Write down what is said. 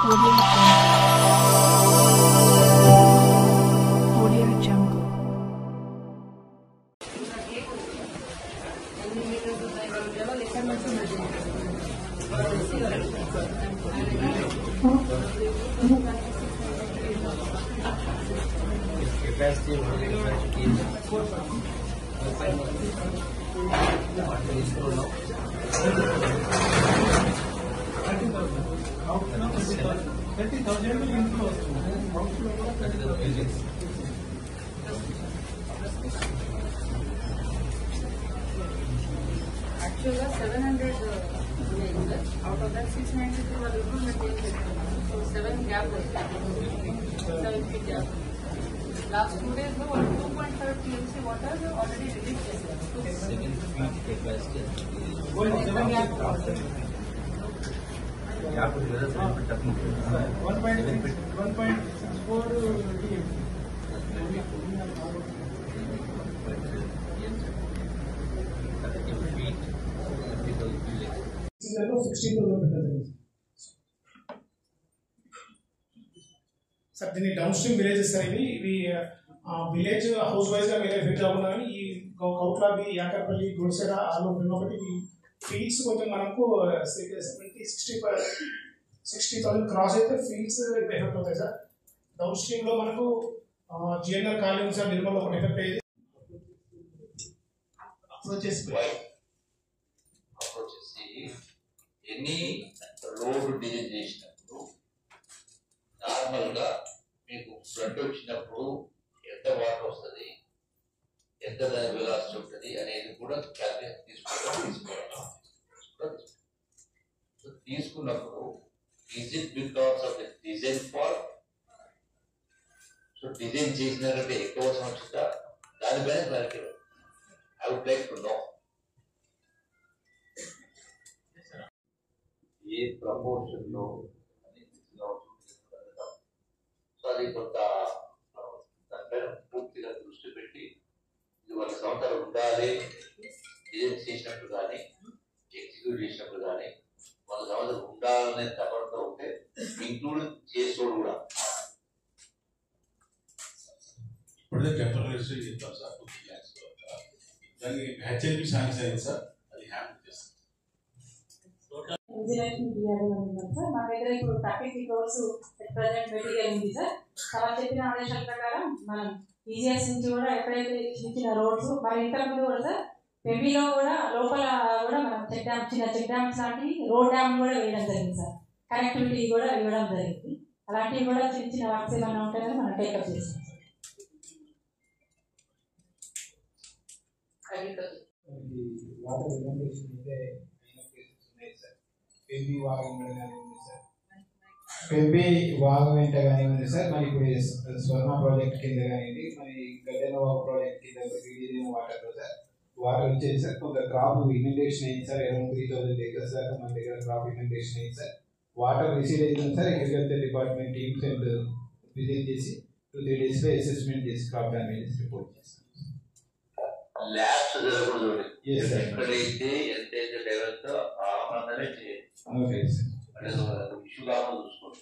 Audio Jungle. Actually, 700 out of that 692 were improvement. So 7 gap was 7 feet gap. Last 2 days, 2.5 TMC water already released. 7 feet capacity. Gap water. Gap is very different. 1.64 TM. 60,000 పెట్టారు sir. దీన్ని down stream villages sir. ఇవి village house wise గా వేరే field కాకుండా కానీ ఈ కౌట్లాబి, యాకర్పల్లి, గుడిసెడ, ఆలు ఒకటి ఫీల్డ్స్ కొంచెం మనకు 60,000 క్రాస్ అయితే ఫీల్డ్స్ ఎఫెక్ట్ అవుతాయి సార్. డౌన్ స్ట్రీమ్ లో మనకు జిఎన్ఆర్ ఖాళీ ఉంది సార్. నిర్మల్ ఒకటి ఎఫెక్ట్ అయ్యేది. అప్రోచ్ ఎనీ రోడ్ డిజైన్ చేసినప్పుడు నార్మల్ గా మీకు ఫ్లడ్ వచ్చినప్పుడు ఎంత వాటర్ వస్తుంది, ఎంత దాని వెలాసిటీ ఉంటుంది అనేది కూడా క్యాల్కులేషన్ తీసుకున్నప్పుడు is it because of the design fault? So design చేసినారంటే ఎక్కువ సంవత్సరం దానిపైన clarity I would like to know a proportion లో సో అది కొంత దానిపైన పూర్తిగా దృష్టి పెట్టి ఇది 100 సంవత్సరాలు ఉండాలి, డిజైన్ చేసినప్పుడు కానీ ఎగ్జిక్యూట్ చేసినప్పుడు కానీ 100 సంవత్సరాలు ఉండాలనే తపనతో ఉంటే ఇంక్లూడ్ చేసేవాడు కూడా ఇప్పుడే టెంపరీ రిజిస్టర్ చేస్తాం సార్. 2 lakhs దానికి హెచ్ఎల్పి సాంక్షన్ అయింది సార్. అది హ్యాండిల్ చేస్తాం. సార్ మా దగ్గర ఇప్పుడు 33 crores ప్రజెంట్ మెటీరియల్ ఉంది సార్. సార్ చెప్పిన ఆదేశాల ప్రకారం మనం ఈజీఎస్ నుంచి కూడా ఎప్పుడైతే ఇచ్చిన రోడ్స్ మరి ఇంతకుముందు కూడా సార్ పెబీలో కూడా లోపల కూడా మనం చిన్న చెక్ డ్యామ్స్ లాంటి రోడ్ డ్యామ్ కూడా వేయడం జరిగింది సార్. కనెక్టివిటీ కూడా ఇవ్వడం జరిగింది. అలాంటివి కూడా చిన్న వర్క్స్ ఏమైనా ఉంటాయని మనం టేకప్ చేస్తాం సార్. పెంబి వాగు వెంట కానివ్వండి సార్. మరి ఇప్పుడు స్వర్ణ ప్రాజెక్ట్ కింద కానివ్వండి, మరి గడ్డెనోవా ప్రాజెక్ట్ కింద వాటర్ సార్ వాటర్ వచ్చేది సార్. కొంత క్రాప్ ఇన్విటేషన్ అయింది సార్. అరౌండ్ 3,000 acres దాకా మన దగ్గర క్రాప్ ఇన్విటేషన్ అయింది సార్. వాటర్ రిసీవ్ అవుతుంది sir. Agriculture department teams and visit చేసి 2-3 days లో అసెస్మెంట్ చేసి క్రాప్ డ్యామేజెస్ రిపోర్ట్ చేస్తాం. ల్యాబ్స్ ఎక్కడైతే ఎంతైతే లెవెల్తో ఆ మందనే చేయాలి. Okay sir. ఇష్యూ కాకుండా చూసుకోండి.